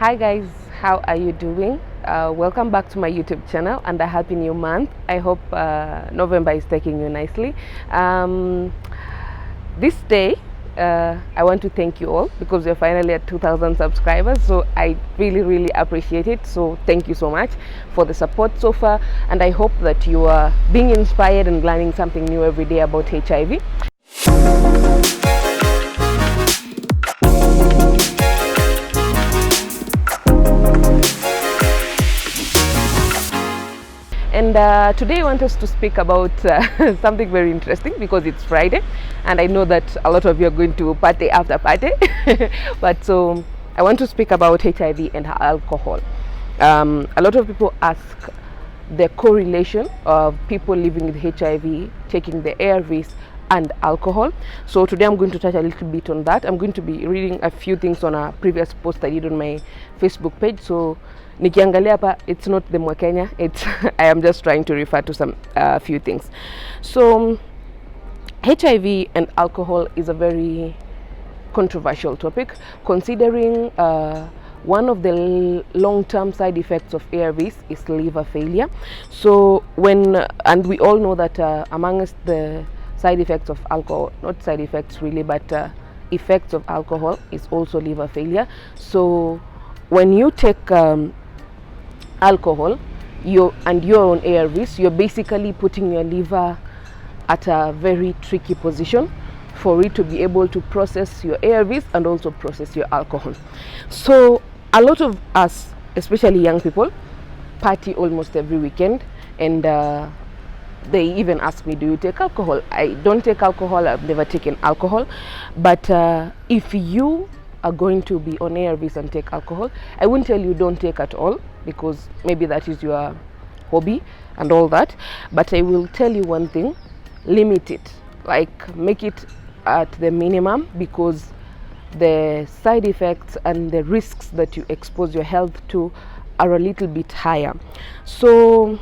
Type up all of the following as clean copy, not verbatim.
Hi guys, how are you doing? Welcome back to my YouTube channel and a happy new month. I hope November is taking you nicely. This day I want to thank you all because we're finally at 2,000 subscribers, so I really appreciate it. So thank you so much for the support so far, and I hope that you are being inspired and learning something new every day about HIV. And today I want us to speak about something very interesting because it's Friday and I know that a lot of you are going to party after party. But so I want to speak about HIV and alcohol. A lot of people ask the correlation of people living with HIV taking the ARVs and alcohol. So today I'm going to touch a little bit on that. I'm going to be reading a few things on a previous post I did on my Facebook page. So nikiangalia hapa, it's not the Mwakenya, it's I am just trying to refer to some few things. So HIV and alcohol is a very controversial topic, considering one of the long-term side effects of ARVs is liver failure. So and we all know that amongst the side effects of alcohol, not side effects really, but effects of alcohol is also liver failure. So when you take alcohol you're on ARVs, you're basically putting your liver at a very tricky position for it to be able to process your ARVs and also process your alcohol. So a lot of us, especially young people, party almost every weekend, and they even ask me, do you take alcohol? I don't take alcohol, I've never taken alcohol. But if you are going to be on ARVs and take alcohol, I wouldn't tell you don't take at all, because maybe that is your hobby and all that. But I will tell you one thing: limit it, like make it at the minimum, because the side effects and the risks that you expose your health to are a little bit higher. So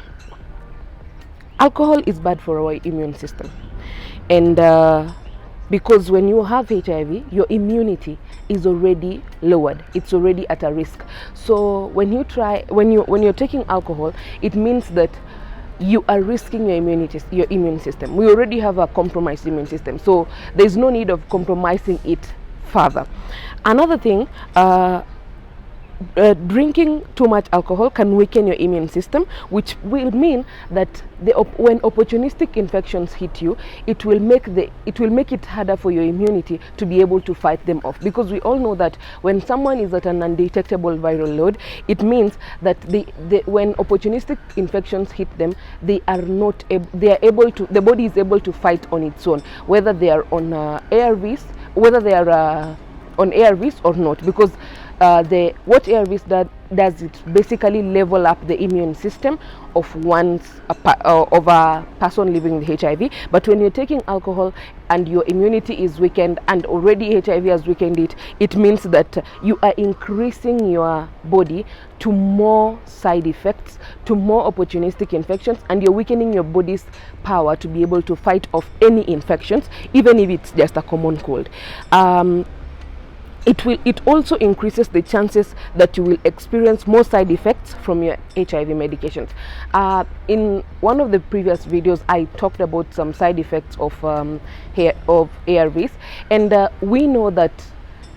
alcohol is bad for our immune system, and because when you have HIV, your immunity is already lowered, it's already at a risk. So when you're taking alcohol, it means that you are risking your immune system. We already have a compromised immune system, so there's no need of compromising it further. Another thing, drinking too much alcohol can weaken your immune system, which will mean that when opportunistic infections hit you, it will make it harder for your immunity to be able to fight them off. Because we all know that when someone is at an undetectable viral load, it means that when opportunistic infections hit them, the body is able to fight on its own, whether they are on ARVs, or not, because what ARVs does it basically level up the immune system of a person living with HIV. But when you're taking alcohol and your immunity is weakened and already HIV has weakened it, it means that you are increasing your body to more side effects, to more opportunistic infections, and you're weakening your body's power to be able to fight off any infections, even if it's just a common cold. It also increases the chances that you will experience more side effects from your HIV medications. In one of the previous videos, I talked about some side effects of ARVs, and we know that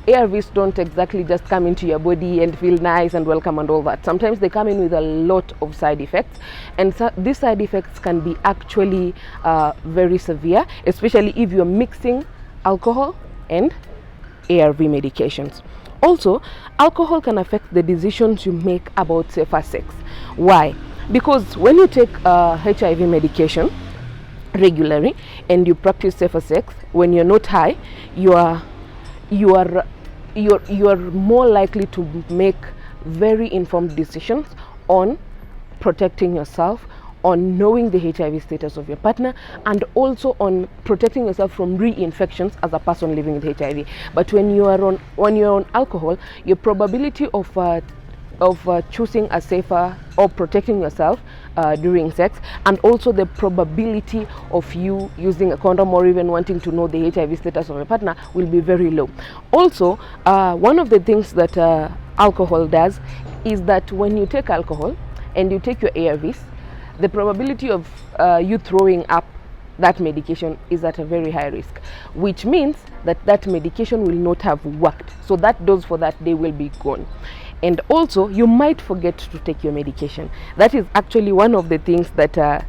ARVs don't exactly just come into your body and feel nice and welcome and all that. Sometimes they come in with a lot of side effects, and these side effects can be actually very severe, especially if you're mixing alcohol and ARV medications. Also, alcohol can affect the decisions you make about safer sex. Why? Because when you take HIV medication regularly and you practice safer sex, when you're not high, you are more likely to make very informed decisions on protecting yourself, on knowing the HIV status of your partner, and also on protecting yourself from reinfections as a person living with HIV. But when you're on alcohol, your probability of choosing a safer or protecting yourself during sex, and also the probability of you using a condom or even wanting to know the HIV status of your partner will be very low. Also, one of the things that alcohol does is that when you take alcohol and you take your ARVs, the probability of you throwing up that medication is at a very high risk, which means that that medication will not have worked. So that dose for that day will be gone. And also, you might forget to take your medication. That is actually one of the things that a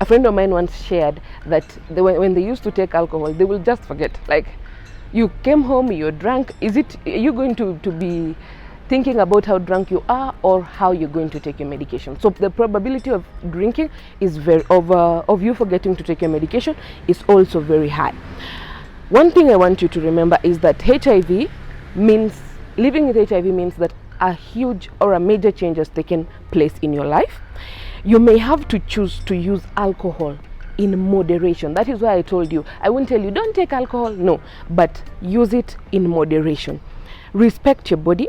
friend of mine once shared, that when they used to take alcohol, they will just forget. Like, you came home, you're drunk. Are you going to be thinking about how drunk you are or how you're going to take your medication? So the probability of drinking is of you forgetting to take your medication is also very high. One thing I want you to remember is that living with HIV means that a huge or a major change has taken place in your life. You may have to choose to use alcohol in moderation. That is why I told you, I won't tell you don't take alcohol, no, but use it in moderation. Respect your body.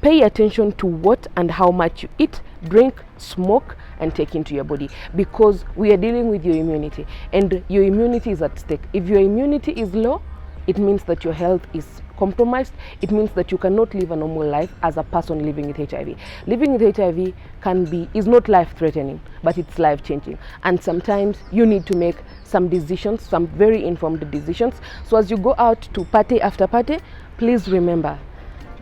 Pay attention to what and how much you eat, drink, smoke, and take into your body, because we are dealing with your immunity, and your immunity is at stake. If your immunity is low, it means that your health is compromised. It means that you cannot live a normal life as a person living with HIV. Living with HIV is not life-threatening, but it's life-changing. And sometimes you need to make some decisions, some very informed decisions. So as you go out to party after party, please remember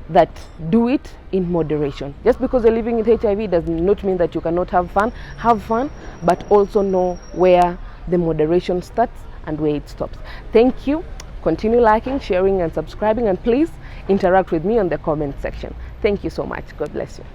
that do it in moderation. Just because you're living with HIV does not mean that you cannot have fun. Have fun, but also know where the moderation starts and where it stops. Thank you. Continue liking, sharing, and subscribing, and please interact with me on the comment section. Thank you so much. God bless you.